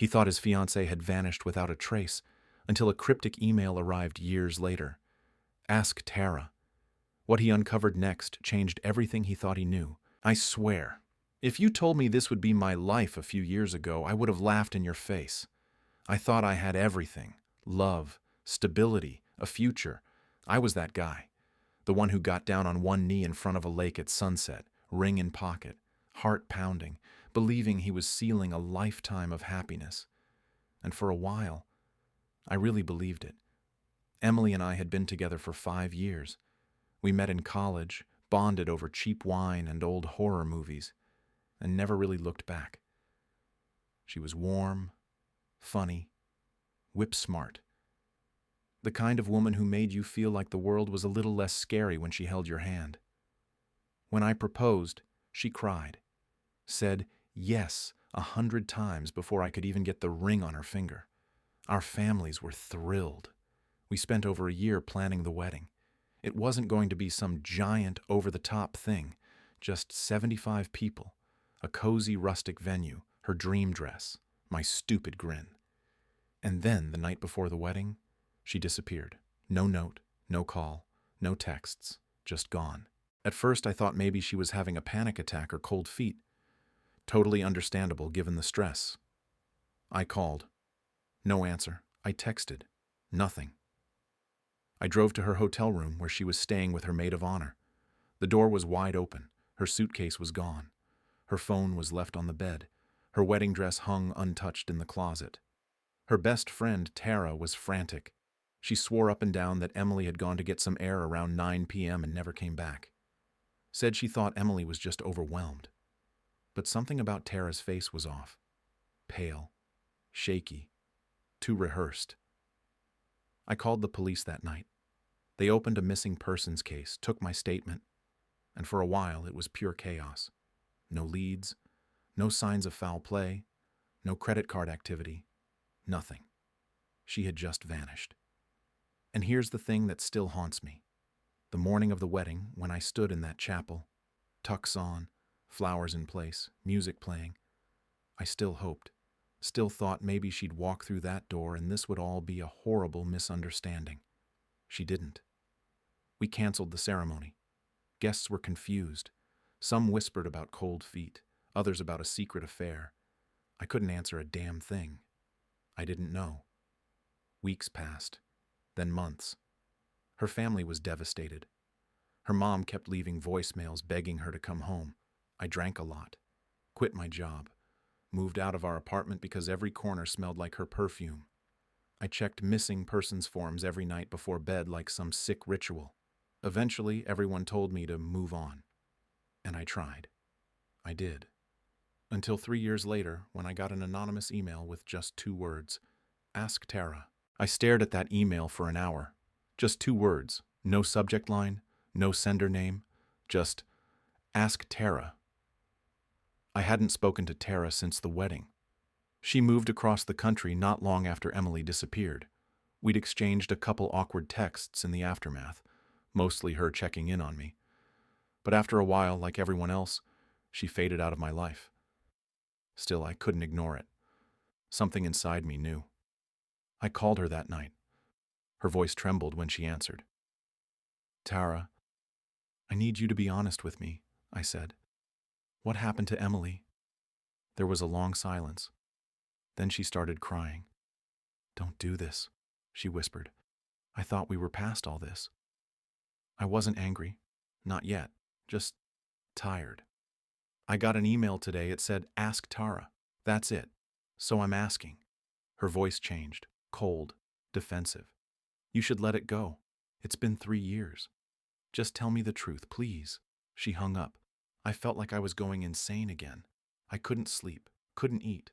He thought his fiancée had vanished without a trace until a cryptic email arrived years later. Ask Tara. What he uncovered next changed everything he thought he knew. I swear, if you told me this would be my life a few years ago, I would have laughed in your face. I thought I had everything: love, stability, a future. I was that guy. The one who got down on one knee in front of a lake at sunset, ring in pocket, heart pounding, believing he was sealing a lifetime of happiness. And for a while, I really believed it. Emily and I had been together for 5 years. We met in college, bonded over cheap wine and old horror movies, and never really looked back. She was warm, funny, whip-smart. The kind of woman who made you feel like the world was a little less scary when she held your hand. When I proposed, she cried, said yes 100 times before I could even get the ring on her finger. Our families were thrilled. We spent over a year planning the wedding. It wasn't going to be some giant, over-the-top thing, just 75 people, a cozy rustic venue, her dream dress, my stupid grin. And then, the night before the wedding, she disappeared. No note, no call, no texts, just gone. At first, I thought maybe she was having a panic attack or cold feet. Totally understandable given the stress. I called. No answer. I texted. Nothing. I drove to her hotel room where she was staying with her maid of honor. The door was wide open. Her suitcase was gone. Her phone was left on the bed. Her wedding dress hung untouched in the closet. Her best friend, Tara, was frantic. She swore up and down that Emily had gone to get some air around 9 p.m. and never came back. Said she thought Emily was just overwhelmed. But something about Tara's face was off. Pale, shaky, too rehearsed. I called the police that night. They opened a missing persons case, took my statement, and for a while it was pure chaos. No leads, no signs of foul play, no credit card activity, nothing. She had just vanished. And here's the thing that still haunts me. The morning of the wedding, when I stood in that chapel, tux on, flowers in place, music playing, I still hoped, still thought maybe she'd walk through that door and this would all be a horrible misunderstanding. She didn't. We canceled the ceremony. Guests were confused. Some whispered about cold feet, others about a secret affair. I couldn't answer a damn thing. I didn't know. Weeks passed, then months. Her family was devastated. Her mom kept leaving voicemails begging her to come home. I drank a lot, quit my job, moved out of our apartment because every corner smelled like her perfume. I checked missing persons forms every night before bed like some sick ritual. Eventually, everyone told me to move on. And I tried. I did. Until 3 years later, when I got an anonymous email with just 2 words, Ask Tara. I stared at that email for an hour. Just 2 words, no subject line, no sender name, just Ask Tara. I hadn't spoken to Tara since the wedding. She moved across the country not long after Emily disappeared. We'd exchanged a couple awkward texts in the aftermath, mostly her checking in on me. But after a while, like everyone else, she faded out of my life. Still, I couldn't ignore it. Something inside me knew. I called her that night. Her voice trembled when she answered. Tara, I need you to be honest with me, I said. What happened to Emily? There was a long silence. Then she started crying. Don't do this, she whispered. I thought we were past all this. I wasn't angry. Not yet. Just tired. I got an email today. It said, Ask Tara. That's it. So I'm asking. Her voice changed. Cold. Defensive. You should let it go. It's been 3 years. Just tell me the truth, please. She hung up. I felt like I was going insane again. I couldn't sleep. Couldn't eat.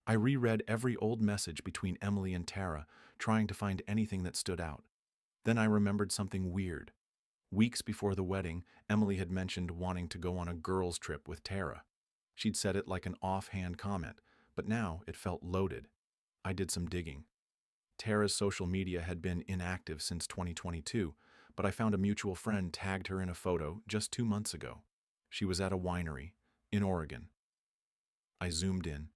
I reread every old message between Emily and Tara, trying to find anything that stood out. Then I remembered something weird. Weeks before the wedding, Emily had mentioned wanting to go on a girls' trip with Tara. She'd said it like an offhand comment, but now it felt loaded. I did some digging. Tara's social media had been inactive since 2022, but I found a mutual friend tagged her in a photo just 2 months ago. She was at a winery in Oregon. I zoomed in.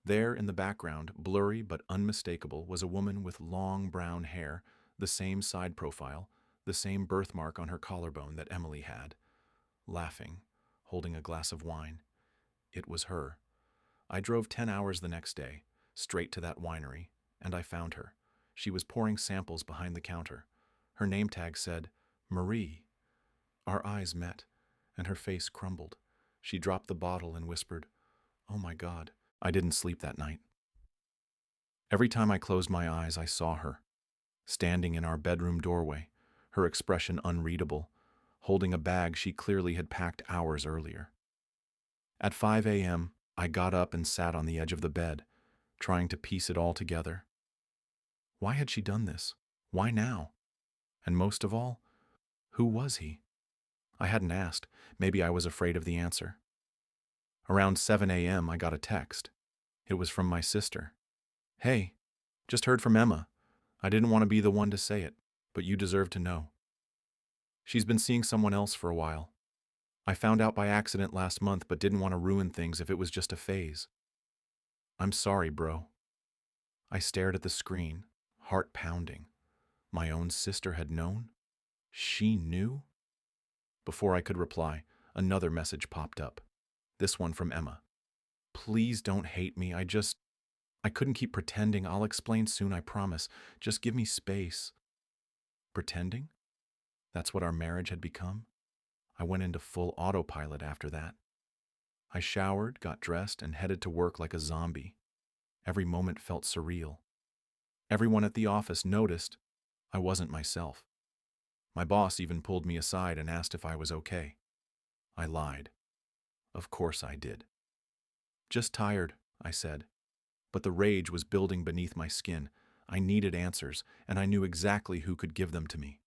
There in the background, blurry but unmistakable, was a woman with long brown hair, the same side profile, the same birthmark on her collarbone that Emily had, laughing, holding a glass of wine. It was her. I drove 10 hours the next day, straight to that winery, and I found her. She was pouring samples behind the counter. Her name tag said, Marie. Our eyes met, and her face crumbled. She dropped the bottle and whispered, "Oh my God." I didn't sleep that night. Every time I closed my eyes, I saw her, standing in our bedroom doorway, her expression unreadable, holding a bag she clearly had packed hours earlier. At 5 a.m., I got up and sat on the edge of the bed, trying to piece it all together. Why had she done this? Why now? And most of all, who was he? I hadn't asked. Maybe I was afraid of the answer. Around 7 a.m., I got a text. It was from my sister. "Hey, just heard from Emma. I didn't want to be the one to say it, but you deserve to know. She's been seeing someone else for a while. I found out by accident last month, but didn't want to ruin things if it was just a phase. I'm sorry, bro." I stared at the screen, heart pounding. My own sister had known? She knew? Before I could reply, another message popped up. This one from Emma. "Please don't hate me. I couldn't keep pretending. I'll explain soon, I promise. Just give me space." Pretending? That's what our marriage had become? I went into full autopilot after that. I showered, got dressed, and headed to work like a zombie. Every moment felt surreal. Everyone at the office noticed I wasn't myself. My boss even pulled me aside and asked if I was okay. I lied. Of course I did. "Just tired," I said. But the rage was building beneath my skin. I needed answers, and I knew exactly who could give them to me.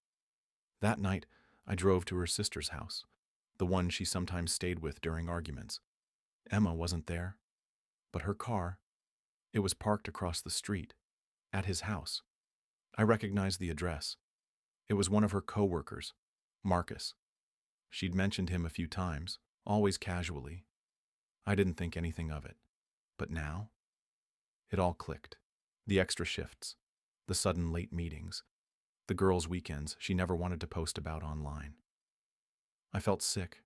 That night, I drove to her sister's house, the one she sometimes stayed with during arguments. Emma wasn't there, but her car, it was parked across the street, at his house. I recognized the address. It was one of her co-workers, Marcus. She'd mentioned him a few times, always casually. I didn't think anything of it. But now, it all clicked. The extra shifts, the sudden late meetings, the girls' weekends she never wanted to post about online. I felt sick.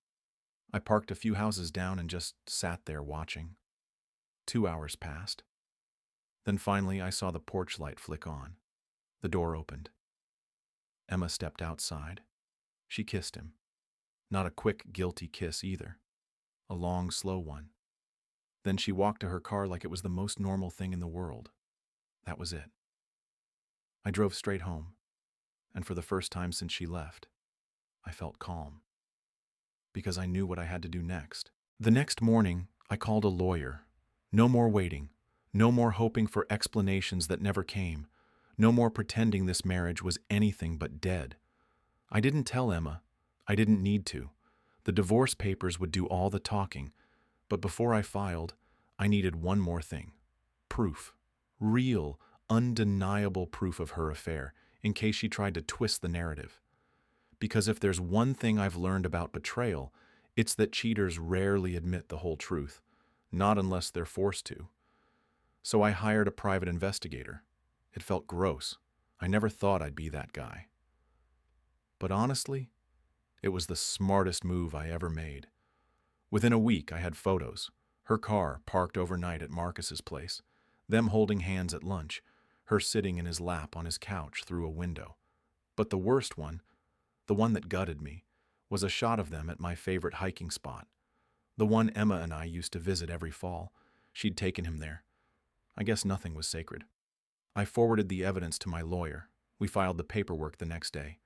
I parked a few houses down and just sat there watching. 2 hours passed. Then finally I saw the porch light flick on. The door opened. Emma stepped outside. She kissed him. Not a quick, guilty kiss either. A long, slow one. Then she walked to her car like it was the most normal thing in the world. That was it. I drove straight home, and for the first time since she left, I felt calm. Because I knew what I had to do next. The next morning, I called a lawyer. No more waiting. No more hoping for explanations that never came. No more pretending this marriage was anything but dead. I didn't tell Emma. I didn't need to. The divorce papers would do all the talking. But before I filed, I needed one more thing. Proof. Real, undeniable proof of her affair, in case she tried to twist the narrative. Because if there's one thing I've learned about betrayal, it's that cheaters rarely admit the whole truth, not unless they're forced to. So I hired a private investigator. It felt gross. I never thought I'd be that guy. But honestly, it was the smartest move I ever made. Within a week, I had photos. Her car parked overnight at Marcus's place, them holding hands at lunch, her sitting in his lap on his couch through a window. But the worst one, the one that gutted me, was a shot of them at my favorite hiking spot. The one Emma and I used to visit every fall. She'd taken him there. I guess nothing was sacred. I forwarded the evidence to my lawyer. We filed the paperwork the next day.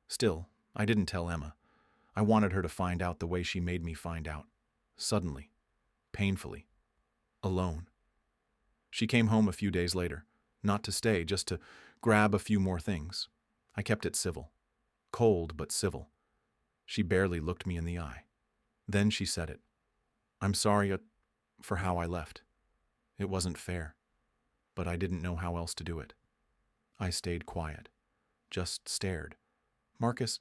Still, I didn't tell Emma. I wanted her to find out the way she made me find out. Suddenly. Painfully. Alone. She came home a few days later. Not to stay, just to grab a few more things. I kept it civil. Cold, but civil. She barely looked me in the eye. Then she said it. "I'm sorry for how I left. It wasn't fair. But I didn't know how else to do it." I stayed quiet. Just stared. "Marcus,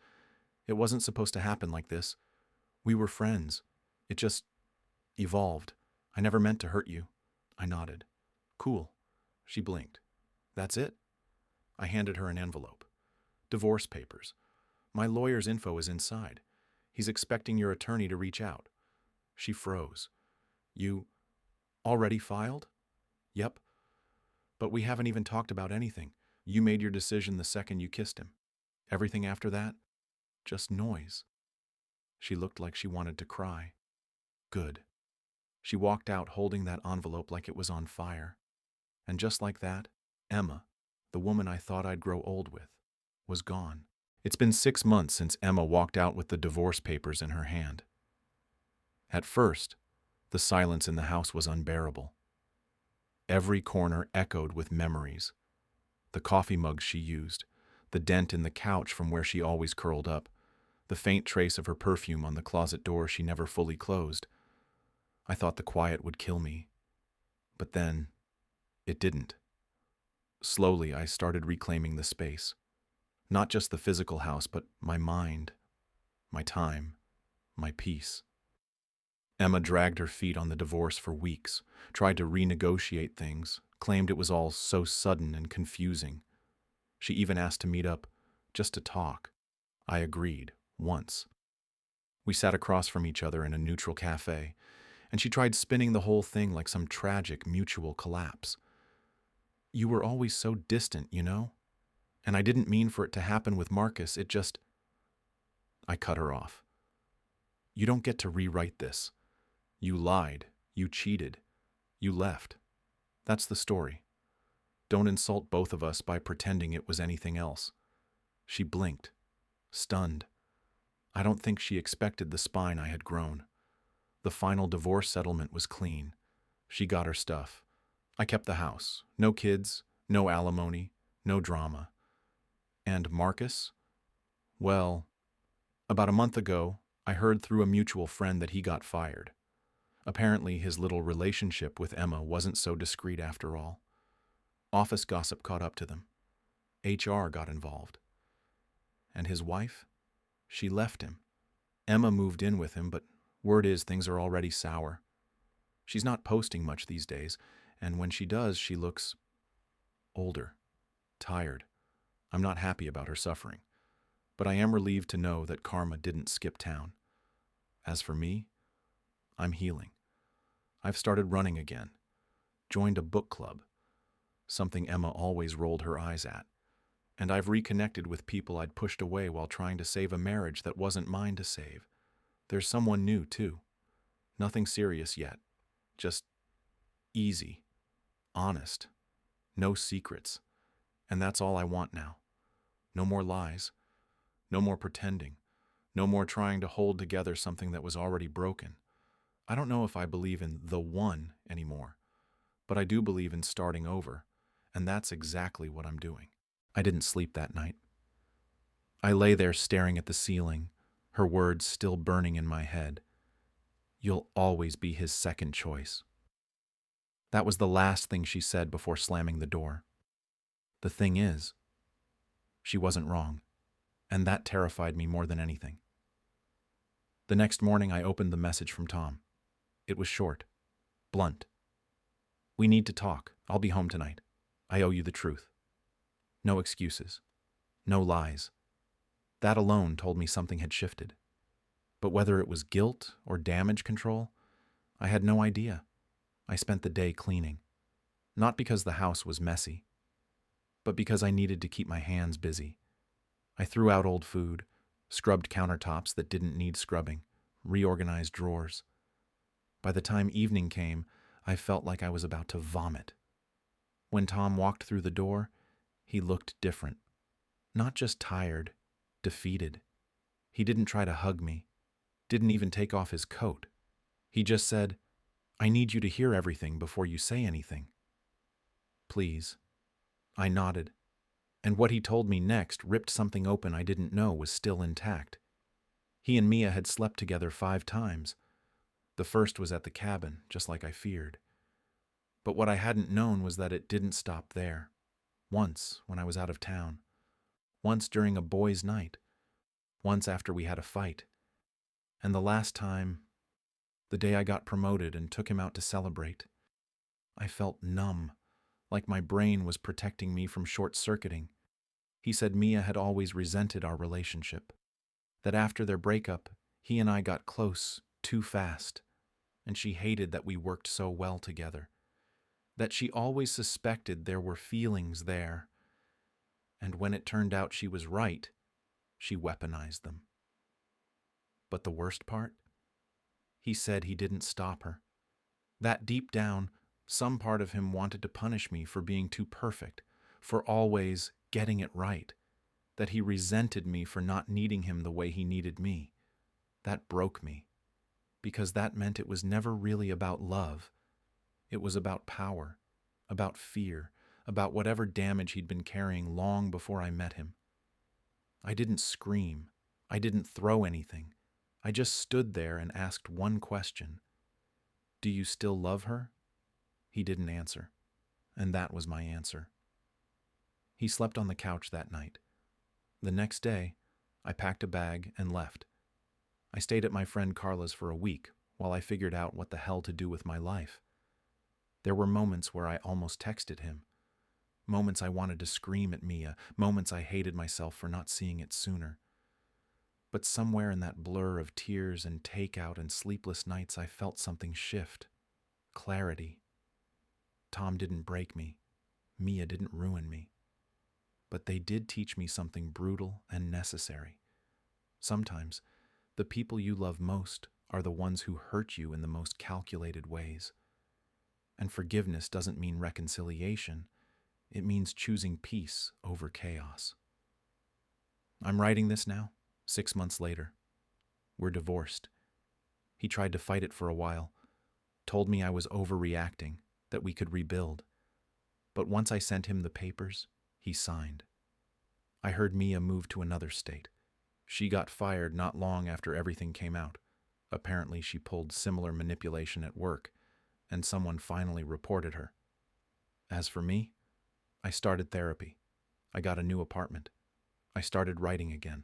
it wasn't supposed to happen like this. We were friends. It just evolved. I never meant to hurt you." I nodded. Cool. She blinked. That's it? I handed her an envelope. Divorce papers. My lawyer's info is inside. He's expecting your attorney to reach out. She froze. You already filed? Yep. But we haven't even talked about anything. You made your decision the second you kissed him. Everything after that? Just noise. She looked like she wanted to cry. Good. She walked out holding that envelope like it was on fire. And just like that, Emma, the woman I thought I'd grow old with, was gone. It's been 6 months since Emma walked out with the divorce papers in her hand. At first, the silence in the house was unbearable. Every corner echoed with memories. The coffee mug she used, the dent in the couch from where she always curled up, the faint trace of her perfume on the closet door she never fully closed. I thought the quiet would kill me. But then, it didn't. Slowly, I started reclaiming the space. Not just the physical house, but my mind, my time, my peace. Emma dragged her feet on the divorce for weeks, tried to renegotiate things, claimed it was all so sudden and confusing. She even asked to meet up, just to talk. I agreed, once. We sat across from each other in a neutral cafe, and she tried spinning the whole thing like some tragic mutual collapse. You were always so distant, you know? And I didn't mean for it to happen with Marcus, it just... I cut her off. You don't get to rewrite this. You lied, you cheated, you left. That's the story. Don't insult both of us by pretending it was anything else. She blinked, stunned. I don't think she expected the spine I had grown. The final divorce settlement was clean. She got her stuff. I kept the house. No kids, no alimony, no drama. And Marcus? Well, about a month ago, I heard through a mutual friend that he got fired. Apparently, his little relationship with Emma wasn't so discreet after all. Office gossip caught up to them. HR got involved. And his wife? She left him. Emma moved in with him, but word is things are already sour. She's not posting much these days, and when she does, she looks older, tired. I'm not happy about her suffering, but I am relieved to know that karma didn't skip town. As for me, I'm healing. I've started running again, joined a book club, something Emma always rolled her eyes at, and I've reconnected with people I'd pushed away while trying to save a marriage that wasn't mine to save. There's someone new, too. Nothing serious yet, just easy, honest, no secrets, and that's all I want now. No more lies, no more pretending, no more trying to hold together something that was already broken. I don't know if I believe in the one anymore, but I do believe in starting over, and that's exactly what I'm doing. I didn't sleep that night. I lay there staring at the ceiling, her words still burning in my head. You'll always be his second choice. That was the last thing she said before slamming the door. The thing is, she wasn't wrong, and that terrified me more than anything. The next morning, I opened the message from Tom. It was short, blunt. We need to talk. I'll be home tonight. I owe you the truth. No excuses. No lies. That alone told me something had shifted. But whether it was guilt or damage control, I had no idea. I spent the day cleaning. Not because the house was messy, but because I needed to keep my hands busy. I threw out old food, scrubbed countertops that didn't need scrubbing, reorganized drawers. By the time evening came, I felt like I was about to vomit. When Tom walked through the door, he looked different. Not just tired, defeated. He didn't try to hug me, didn't even take off his coat. He just said, I need you to hear everything before you say anything. Please. I nodded, and what he told me next ripped something open I didn't know was still intact. He and Mia had slept together 5 times. The first was at the cabin, just like I feared. But what I hadn't known was that it didn't stop there. Once, when I was out of town. Once during a boys' night. Once after we had a fight. And the last time, the day I got promoted and took him out to celebrate. I felt numb, like my brain was protecting me from short-circuiting. He said Mia had always resented our relationship, that after their breakup, he and I got close too fast, and she hated that we worked so well together, that she always suspected there were feelings there, and when it turned out she was right, she weaponized them. But the worst part? He said he didn't stop her. That deep down, some part of him wanted to punish me for being too perfect, for always getting it right, that he resented me for not needing him the way he needed me. That broke me, because that meant it was never really about love. It was about power, about fear, about whatever damage he'd been carrying long before I met him. I didn't scream. I didn't throw anything. I just stood there and asked one question. Do you still love her? He didn't answer, and that was my answer. He slept on the couch that night. The next day, I packed a bag and left. I stayed at my friend Carla's for a week while I figured out what the hell to do with my life. There were moments where I almost texted him. Moments I wanted to scream at Mia, moments I hated myself for not seeing it sooner. But somewhere in that blur of tears and takeout and sleepless nights, I felt something shift. Clarity. Tom didn't break me. Mia didn't ruin me. But they did teach me something brutal and necessary. Sometimes, the people you love most are the ones who hurt you in the most calculated ways. And forgiveness doesn't mean reconciliation. It means choosing peace over chaos. I'm writing this now, 6 months later. We're divorced. He tried to fight it for a while, told me I was overreacting, that we could rebuild. But once I sent him the papers, he signed. I heard Mia move to another state. She got fired not long after everything came out. Apparently she pulled similar manipulation at work, and someone finally reported her. As for me, I started therapy. I got a new apartment. I started writing again,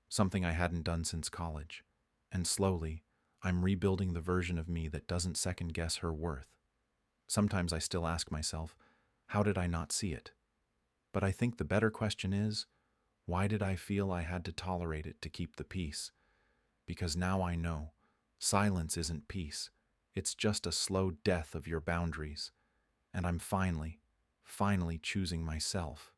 something I hadn't done since college. And slowly, I'm rebuilding the version of me that doesn't second-guess her worth. Sometimes I still ask myself, how did I not see it? But I think the better question is, why did I feel I had to tolerate it to keep the peace? Because now I know, silence isn't peace. It's just a slow death of your boundaries. And I'm finally choosing myself.